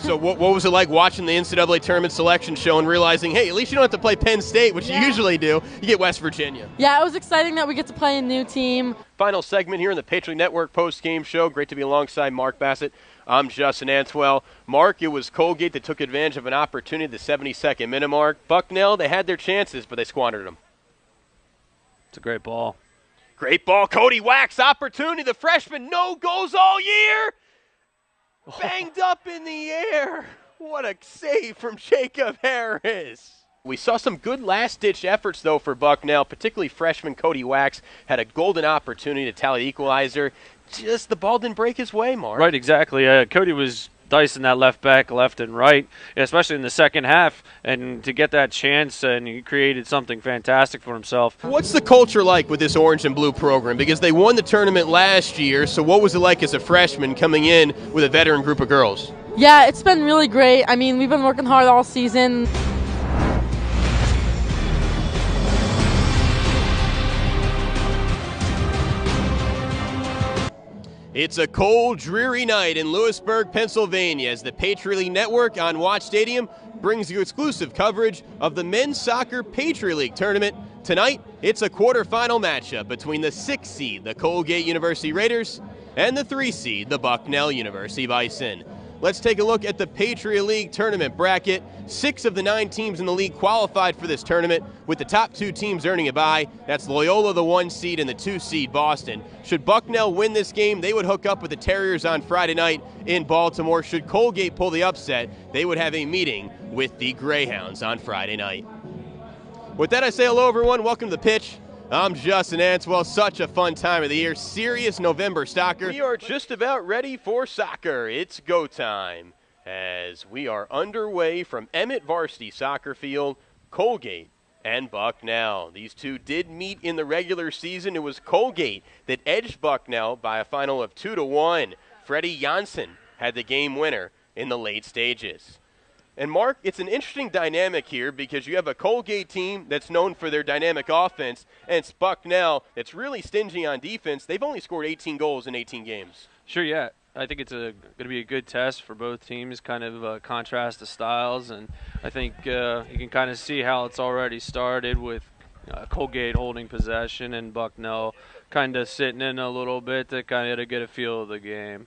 So what was it like watching the NCAA tournament selection show and realizing, hey, at least you don't have to play Penn State, which you usually do. You get West Virginia. Yeah, it was exciting that we get to play a new team. Final segment here in the Patriot League Network post-game show. Great to be alongside Mark Bassett. I'm Justin Antweil. Mark, it was Colgate that took advantage of an opportunity at the 72nd minute mark. Bucknell, they had their chances, but they squandered them. It's a great ball. Great ball. Cody Wax, opportunity. The freshman, no goals all year. Banged up in the air. What a save from Jacob Harris. We saw some good last-ditch efforts, though, for Bucknell, particularly freshman Cody Wax had a golden opportunity to tally the equalizer. Just the ball didn't break his way, Mark. Right, exactly. Cody was dicing that left back, left and right, especially in the second half, and to get that chance, and he created something fantastic for himself. What's the culture like with this orange and blue program? Because they won the tournament last year, so what was it like as a freshman coming in with a veteran group of girls? Yeah, it's been really great. I mean, we've been working hard all season. It's a cold, dreary night in Lewisburg, Pennsylvania, as the Patriot League Network on Watch Stadium brings you exclusive coverage of the men's soccer Patriot League tournament. Tonight, it's a quarterfinal matchup between the 6th seed, the Colgate University Raiders, and the 3 seed, the Bucknell University Bison. Let's take a look at the Patriot League tournament bracket. 6 of the 9 teams in the league qualified for this tournament, with the top 2 teams earning a bye. That's Loyola, the 1 seed, and the 2 seed, Boston. Should Bucknell win this game, they would hook up with the Terriers on Friday night in Baltimore. Should Colgate pull the upset, they would have a meeting with the Greyhounds on Friday night. With that, I say hello, everyone. Welcome to the pitch. I'm Justin Antweil. Such a fun time of the year. Serious November soccer. We are just about ready for soccer. It's go time as we are underway from Emmett Varsity Soccer Field, Colgate and Bucknell. These two did meet in the regular season. It was Colgate that edged Bucknell by a final of 2-1. Freddie Janssen had the game winner in the late stages. And, Mark, it's an interesting dynamic here because you have a Colgate team that's known for their dynamic offense, and it's Bucknell that's really stingy on defense. They've only scored 18 goals in 18 games. Sure, yeah. I think it's going to be a good test for both teams, kind of contrast the styles, and I think you can kind of see how it's already started with Colgate holding possession and Bucknell kind of sitting in a little bit to kind of get a feel of the game.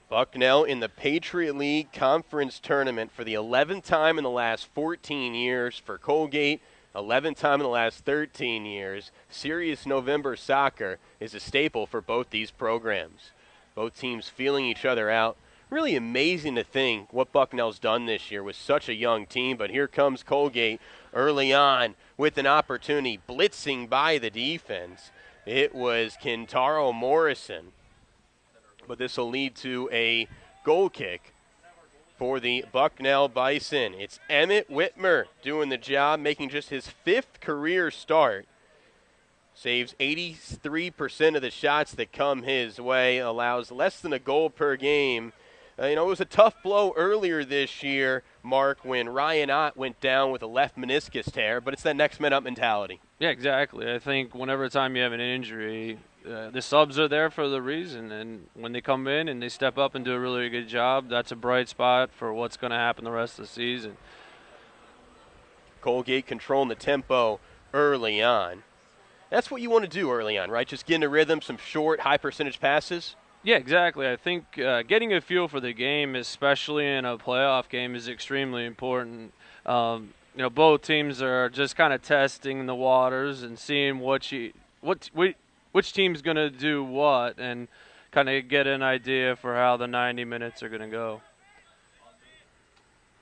Bucknell in the Patriot League Conference Tournament for the 11th time in the last 14 years. For Colgate, 11th time in the last 13 years. Serious November soccer is a staple for both these programs. Both teams feeling each other out. Really amazing to think what Bucknell's done this year with such a young team, but here comes Colgate early on with an opportunity, blitzing by the defense. It was Kentaro Morrison. But this will lead to a goal kick for the Bucknell Bison. It's Emmett Whitmer doing the job, making just his 5th career start. Saves 83% of the shots that come his way, allows less than a goal per game. It was a tough blow earlier this year, Mark, when Ryan Ott went down with a left meniscus tear, but it's that next man up mentality. Yeah, exactly. I think whenever time you have an injury, the subs are there for the reason, and when they come in and they step up and do a really good job, that's a bright spot for what's going to happen the rest of the season. Colgate controlling the tempo early on. That's what you want to do early on, right? Just get in a rhythm, some short, high-percentage passes. Yeah, exactly. I think getting a feel for the game, especially in a playoff game, is extremely important. Both teams are just kind of testing the waters and seeing which team's going to do what, and kind of get an idea for how the 90 minutes are going to go.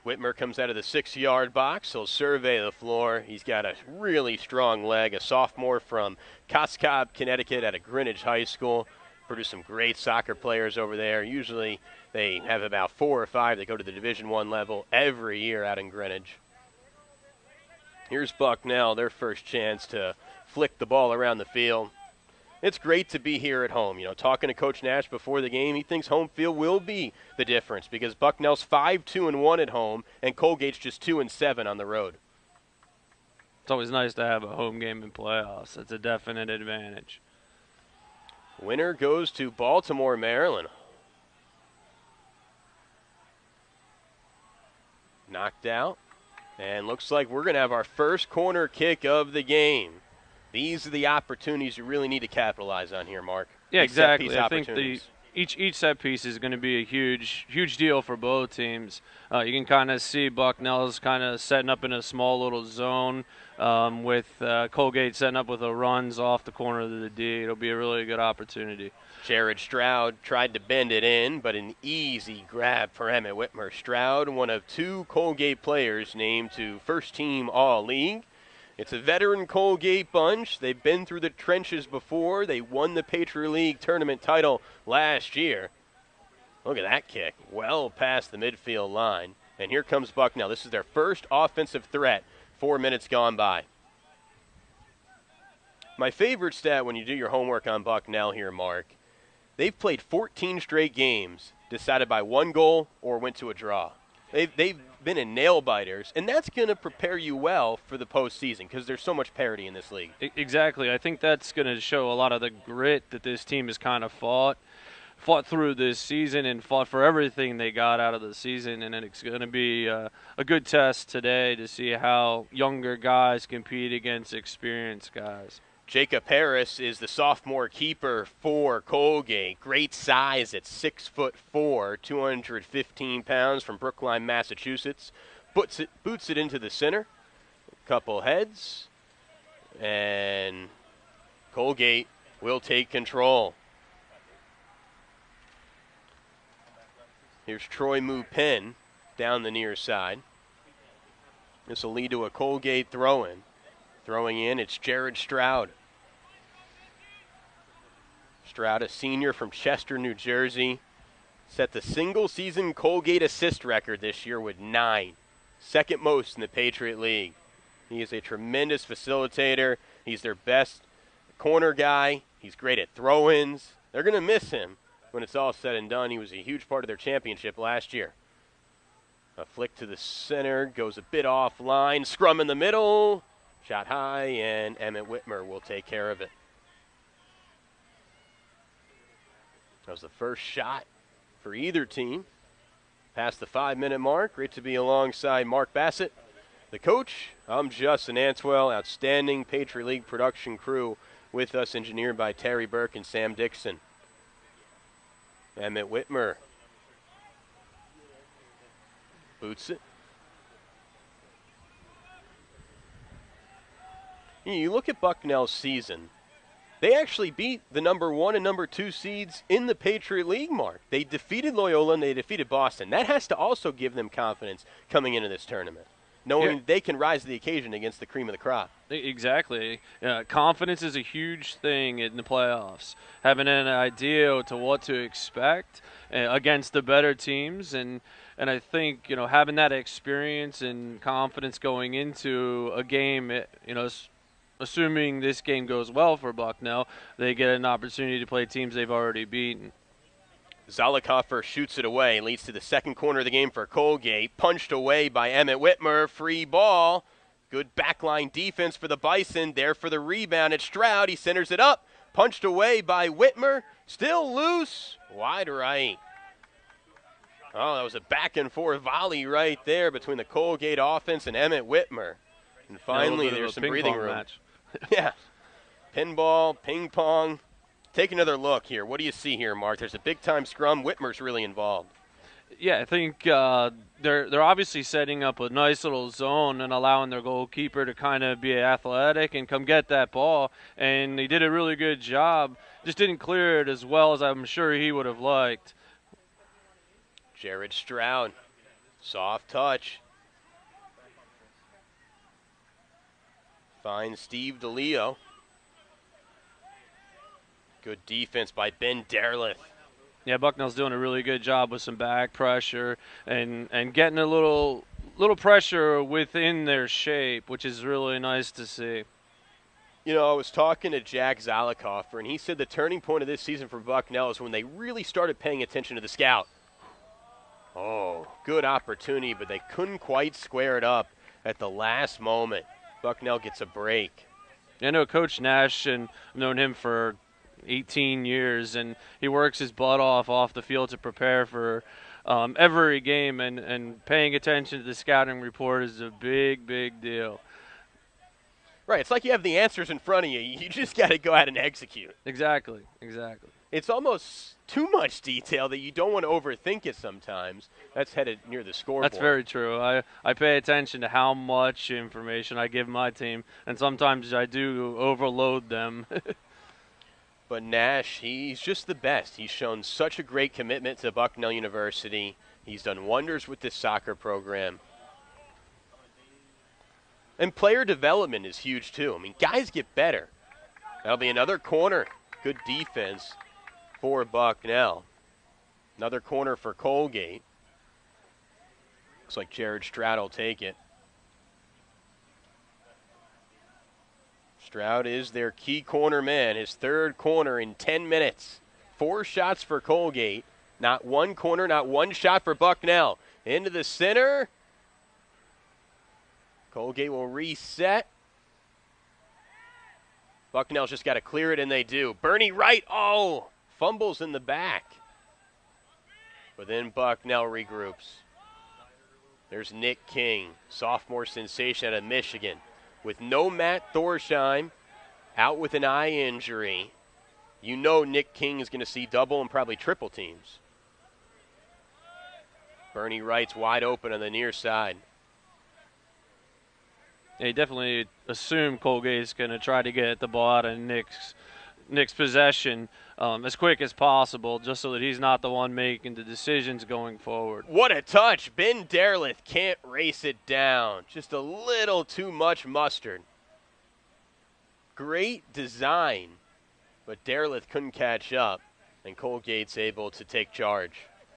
Whitmer comes out of the 6-yard box. He'll survey the floor. He's got a really strong leg, a sophomore from Coscob, Connecticut, at a Greenwich High School. Produced some great soccer players over there. Usually they have about 4 or 5 that go to the Division I level every year out in Greenwich. Here's Bucknell, their first chance to flick the ball around the field. It's great to be here at home. Talking to Coach Nash before the game, he thinks home field will be the difference because Bucknell's 5-2-1 at home and Colgate's just 2-7 on the road. It's always nice to have a home game in playoffs. It's a definite advantage. Winner goes to Baltimore, Maryland. Knocked out. And looks like we're going to have our first corner kick of the game. These are the opportunities you really need to capitalize on here, Mark. Yeah, These exactly. I think each set piece is going to be a huge deal for both teams. You can kind of see Bucknell's kind of setting up in a small little zone with Colgate setting up with the runs off the corner of the D. It'll be a really good opportunity. Jared Stroud tried to bend it in, but an easy grab for Emmett Whitmer. Stroud, one of 2 Colgate players named to first team All-League. It's a veteran Colgate bunch. They've been through the trenches before. They won the Patriot League tournament title last year. Look at that kick. Well past the midfield line. And here comes Bucknell. This is their first offensive threat. 4 minutes gone by. My favorite stat when you do your homework on Bucknell here, Mark, they've played 14 straight games decided by 1 goal or went to a draw. They've been in nail-biters, and that's going to prepare you well for the postseason because there's so much parity in this league. Exactly. I think that's going to show a lot of the grit that this team has kind of fought through this season and fought for everything they got out of the season, and it's going to be a good test today to see how younger guys compete against experienced guys. Jacob Harris is the sophomore keeper for Colgate. Great size at 6'4", 215 pounds from Brookline, Massachusetts. Boots it into the center. Couple heads. And Colgate will take control. Here's Troy Mupin down the near side. This will lead to a Colgate throw-in. Throwing in, it's Jared Stroud. Stroud, a senior from Chester, New Jersey, set the single-season Colgate assist record this year with 9, second most in the Patriot League. He is a tremendous facilitator. He's their best corner guy. He's great at throw-ins. They're going to miss him when it's all said and done. He was a huge part of their championship last year. A flick to the center, goes a bit offline, scrum in the middle. Shot high, and Emmett Whitmer will take care of it. That was the first shot for either team. Past the 5-minute mark. Great to be alongside Mark Bassett, the coach. I'm Justin Antweil. Outstanding Patriot League production crew with us, engineered by Terry Burke and Sam Dixon. Emmett Whitmer boots it. You look at Bucknell's season, they actually beat the number 1 and number 2 seeds in the Patriot League, Mark. They defeated Loyola and they defeated Boston. That has to also give them confidence coming into this tournament, knowing they can rise to the occasion against the cream of the crop. Exactly. Confidence is a huge thing in the playoffs. Having an idea to what to expect against the better teams, and I think having that experience and confidence going into a game, assuming this game goes well for Bucknell, they get an opportunity to play teams they've already beaten. Zollicoffer shoots it away, leads to the second corner of the game for Colgate. Punched away by Emmett Whitmer. Free ball. Good backline defense for the Bison. There for the rebound. It's Stroud. He centers it up. Punched away by Whitmer. Still loose. Wide right. Oh, that was a back and forth volley right there between the Colgate offense and Emmett Whitmer. And finally, there's some breathing room. Match. Yeah. Pinball, ping pong. Take another look here. What do you see here, Mark? There's a big-time scrum. Whitmer's really involved. Yeah, I think they're obviously setting up a nice little zone and allowing their goalkeeper to kind of be athletic and come get that ball. And he did a really good job. Just didn't clear it as well as I'm sure he would have liked. Jared Stroud. Soft touch. Finds Steve DeLeo. Good defense by Ben Derleth. Yeah, Bucknell's doing a really good job with some back pressure and getting a little pressure within their shape, which is really nice to see. I was talking to Jack Zollicoffer, and he said the turning point of this season for Bucknell is when they really started paying attention to the scout. Oh, good opportunity, but they couldn't quite square it up at the last moment. Bucknell gets a break. I know Coach Nash, and I've known him for 18 years, and he works his butt off the field to prepare for every game, and paying attention to the scouting report is a big, big deal. Right, it's like you have the answers in front of you. You just got to go out and execute. Exactly. It's almost too much detail that you don't want to overthink it sometimes. That's headed near the scoreboard. That's very true. I pay attention to how much information I give my team, and sometimes I do overload them. But Nash, he's just the best. He's shown such a great commitment to Bucknell University. He's done wonders with this soccer program. And player development is huge, too. I mean, guys get better. That'll be another corner. Good defense for Bucknell. Another corner for Colgate. Looks like Jared Stroud will take it. Stroud is their key corner man, his third corner in 10 minutes. 4 shots for Colgate. Not one corner, not one shot for Bucknell. Into the center. Colgate will reset. Bucknell's just got to clear it, and they do. Bernie Wright, fumbles in the back. But then Bucknell regroups. There's Nick King, sophomore sensation out of Michigan. With no Matt Thorsheim, out with an eye injury, you know Nick King is going to see double and probably triple teams. Bernie Wright's wide open on the near side. Yeah, he definitely assumed Colgate's going to try to get the ball out of Nick's possession as quick as possible, just so that he's not the one making the decisions going forward. What a touch. Ben Derleth can't race it down. Just a little too much mustard. Great design, but Derleth couldn't catch up, and Colgate's able to take charge.